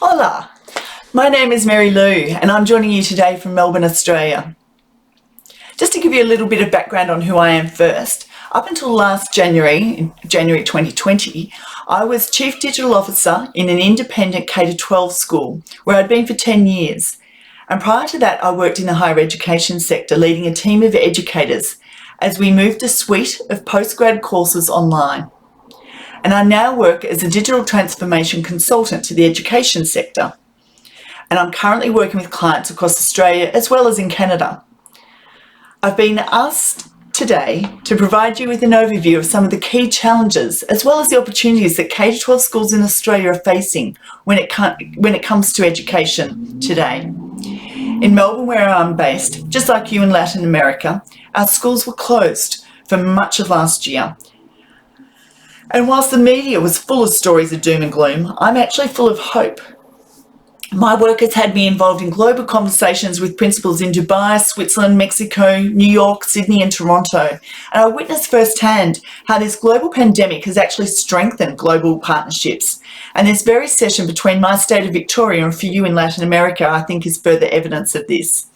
Hola, my name is Mary Lou and I'm joining you today from Melbourne, Australia. Just to give you a little bit of background on who I am first, up until last January, in January 2020, I was Chief Digital Officer in an independent K12 school where I'd been for 10 years. And prior to that, I worked in the higher education sector, leading a team of educators as we moved a suite of postgrad courses online. And I now work as a digital transformation consultant to the education sector. And I'm currently working with clients across Australia as well as in Canada. I've been asked today to provide you with an overview of some of the key challenges as well as the opportunities that K12 schools in Australia are facing when it comes to education today. In Melbourne, where I'm based, just like you in Latin America, our schools were closed for much of last year. And whilst the media was full of stories of doom and gloom, I'm actually full of hope. My work has had me involved in global conversations with principals in Dubai, Switzerland, Mexico, New York, Sydney and Toronto. And I witnessed firsthand how this global pandemic has actually strengthened global partnerships. And this very session between my state of Victoria and for you in Latin America, I think is further evidence of this.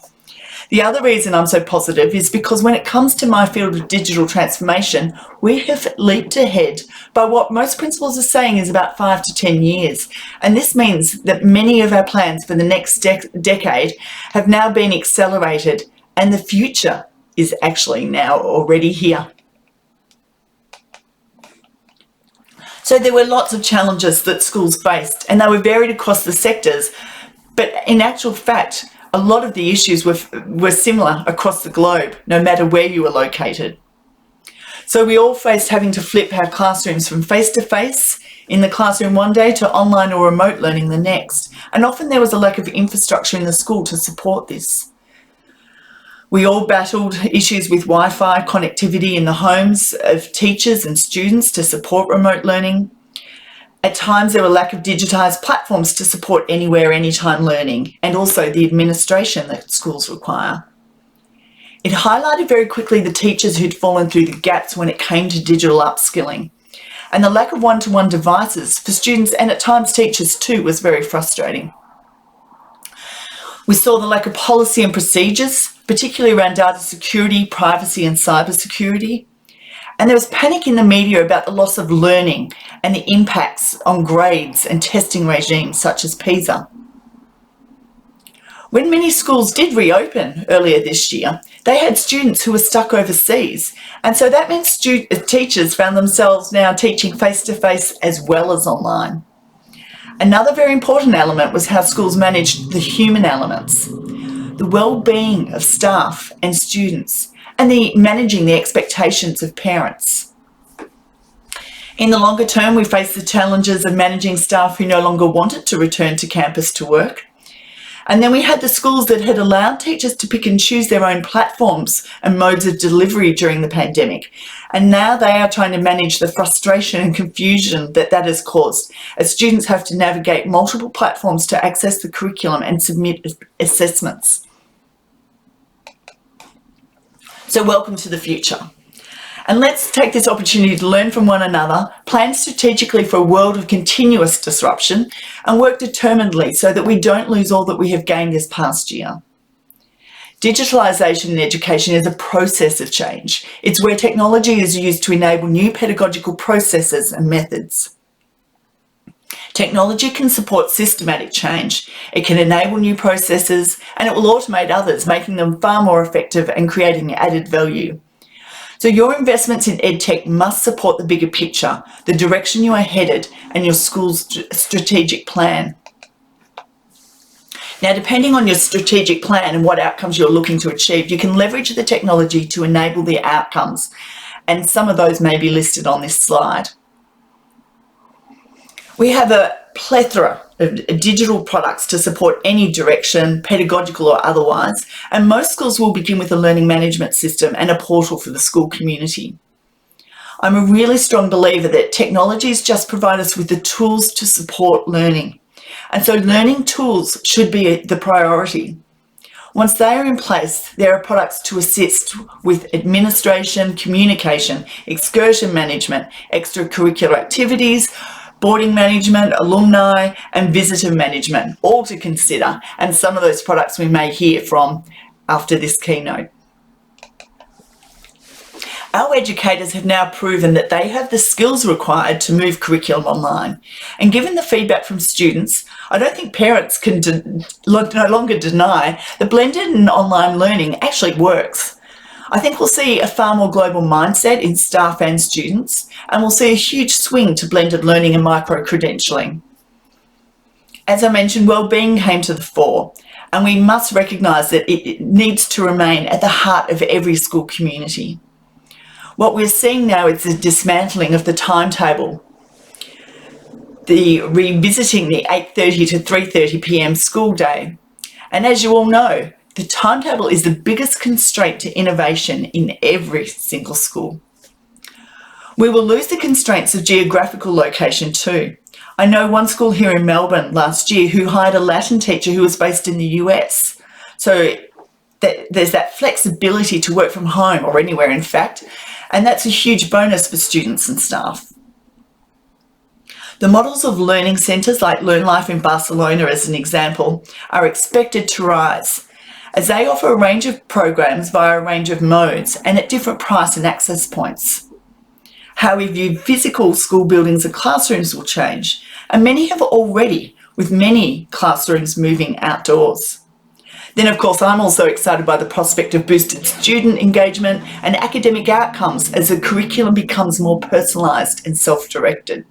The other reason I'm so positive is because when it comes to my field of digital transformation, we have leaped ahead by what most principals are saying is about 5 to 10 years. And this means that many of our plans for the next decade have now been accelerated and the future is actually now already here. So there were lots of challenges that schools faced and they were varied across the sectors, but in actual fact, a lot of the issues were similar across the globe, no matter where you were located. So we all faced having to flip our classrooms from face-to-face in the classroom one day to online or remote learning the next. And often there was a lack of infrastructure in the school to support this. We all battled issues with Wi-Fi connectivity in the homes of teachers and students to support remote learning. At times, there were lack of digitised platforms to support anywhere, anytime learning, and also the administration that schools require. It highlighted very quickly the teachers who'd fallen through the gaps when it came to digital upskilling. And the lack of one-to-one devices for students and at times teachers too was very frustrating. We saw the lack of policy and procedures, particularly around data security, privacy and cyber security. And there was panic in the media about the loss of learning and the impacts on grades and testing regimes such as PISA. When many schools did reopen earlier this year, they had students who were stuck overseas. And so that meant teachers found themselves now teaching face-to-face as well as online. Another very important element was how schools managed the human elements, the well-being of staff and students, and managing the expectations of parents. In the longer term, we face the challenges of managing staff who no longer wanted to return to campus to work. And then we had the schools that had allowed teachers to pick and choose their own platforms and modes of delivery during the pandemic. And now they are trying to manage the frustration and confusion that has caused as students have to navigate multiple platforms to access the curriculum and submit assessments. So welcome to the future. And let's take this opportunity to learn from one another, plan strategically for a world of continuous disruption, and work determinedly so that we don't lose all that we have gained this past year. Digitalization in education is a process of change. It's where technology is used to enable new pedagogical processes and methods. Technology can support systematic change. It can enable new processes and it will automate others, making them far more effective and creating added value. So your investments in EdTech must support the bigger picture, the direction you are headed and your school's strategic plan. Now, depending on your strategic plan and what outcomes you're looking to achieve, you can leverage the technology to enable the outcomes, and some of those may be listed on this slide. We have a plethora of digital products to support any direction, pedagogical or otherwise, and most schools will begin with a learning management system and a portal for the school community. I'm a really strong believer that technologies just provide us with the tools to support learning, and so learning tools should be the priority. Once they are in place, there are products to assist with administration, communication, excursion management, extracurricular activities, boarding management, alumni, and visitor management, all to consider, and some of those products we may hear from after this keynote. Our educators have now proven that they have the skills required to move curriculum online. And given the feedback from students, I don't think parents can no longer deny that blended and online learning actually works. I think we'll see a far more global mindset in staff and students, and we'll see a huge swing to blended learning and micro-credentialing. As I mentioned, wellbeing came to the fore, and we must recognise that it needs to remain at the heart of every school community. What we're seeing now is the dismantling of the timetable, the revisiting the 8:30 to 3:30 p.m. school day. And as you all know, the timetable is the biggest constraint to innovation in every single school. We will lose the constraints of geographical location too. I know one school here in Melbourne last year who hired a Latin teacher who was based in the US. So there's that flexibility to work from home or anywhere, in fact, and that's a huge bonus for students and staff. The models of learning centres like Learn Life in Barcelona, as an example, are expected to rise, as they offer a range of programs via a range of modes and at different price and access points. How we view physical school buildings and classrooms will change, and many have already, with many classrooms moving outdoors. Then, of course, I'm also excited by the prospect of boosted student engagement and academic outcomes as the curriculum becomes more personalised and self-directed.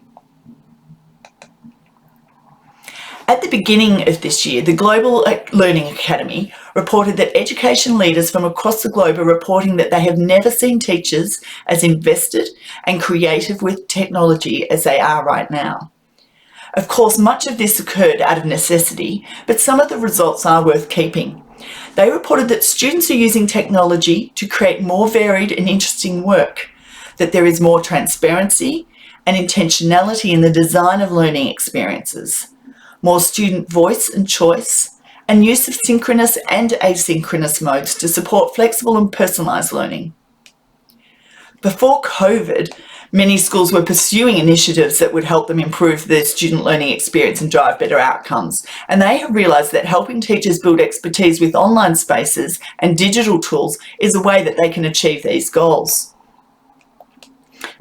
At the beginning of this year, the Global Learning Academy reported that education leaders from across the globe are reporting that they have never seen teachers as invested and creative with technology as they are right now. Of course, much of this occurred out of necessity, but some of the results are worth keeping. They reported that students are using technology to create more varied and interesting work, that there is more transparency and intentionality in the design of learning experiences, more student voice and choice, and use of synchronous and asynchronous modes to support flexible and personalised learning. Before COVID, many schools were pursuing initiatives that would help them improve their student learning experience and drive better outcomes. And they have realised that helping teachers build expertise with online spaces and digital tools is a way that they can achieve these goals.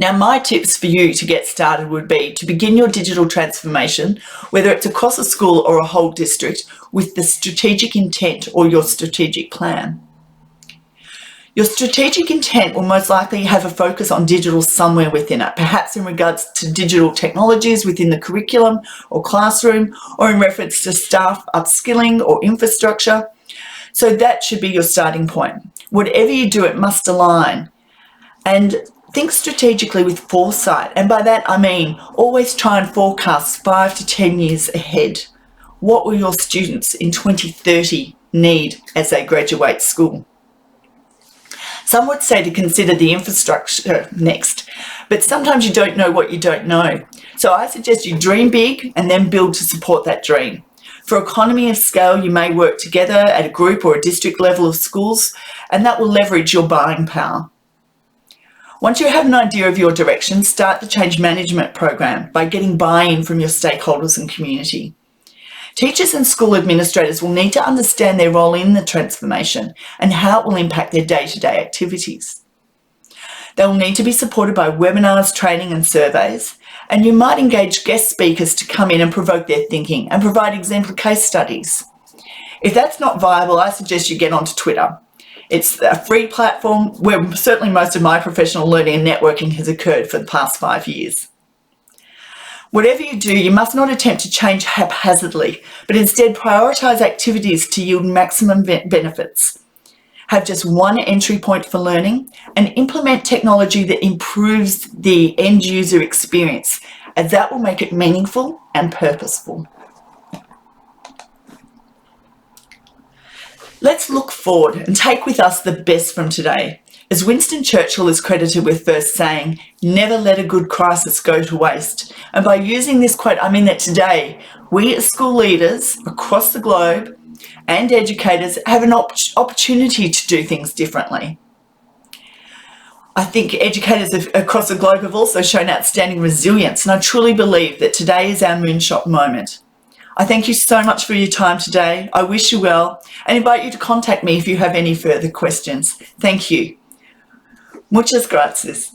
Now, my tips for you to get started would be to begin your digital transformation, whether it's across a school or a whole district, with the strategic intent or your strategic plan. Your strategic intent will most likely have a focus on digital somewhere within it, perhaps in regards to digital technologies within the curriculum or classroom, or in reference to staff upskilling or infrastructure. So that should be your starting point. Whatever you do, it must align. And think strategically with foresight. And by that, I mean always try and forecast 5 to 10 years ahead. What will your students in 2030 need as they graduate school? Some would say to consider the infrastructure next, but sometimes you don't know what you don't know. So I suggest you dream big and then build to support that dream. For economy of scale, you may work together at a group or a district level of schools, and that will leverage your buying power. Once you have an idea of your direction, start the change management program by getting buy-in from your stakeholders and community. Teachers and school administrators will need to understand their role in the transformation and how it will impact their day-to-day activities. They will need to be supported by webinars, training and surveys, and you might engage guest speakers to come in and provoke their thinking and provide exemplar case studies. If that's not viable, I suggest you get onto Twitter. It's a free platform where certainly most of my professional learning and networking has occurred for the past 5 years. Whatever you do, you must not attempt to change haphazardly, but instead prioritise activities to yield maximum benefits. Have just one entry point for learning and implement technology that improves the end user experience, as that will make it meaningful and purposeful. Let's look forward and take with us the best from today. As Winston Churchill is credited with first saying, "Never let a good crisis go to waste." And by using this quote, I mean that today, we as school leaders across the globe and educators have an opportunity to do things differently. I think educators across the globe have also shown outstanding resilience, and I truly believe that today is our moonshot moment. I thank you so much for your time today. I wish you well and invite you to contact me if you have any further questions. Thank you. Muchas gracias.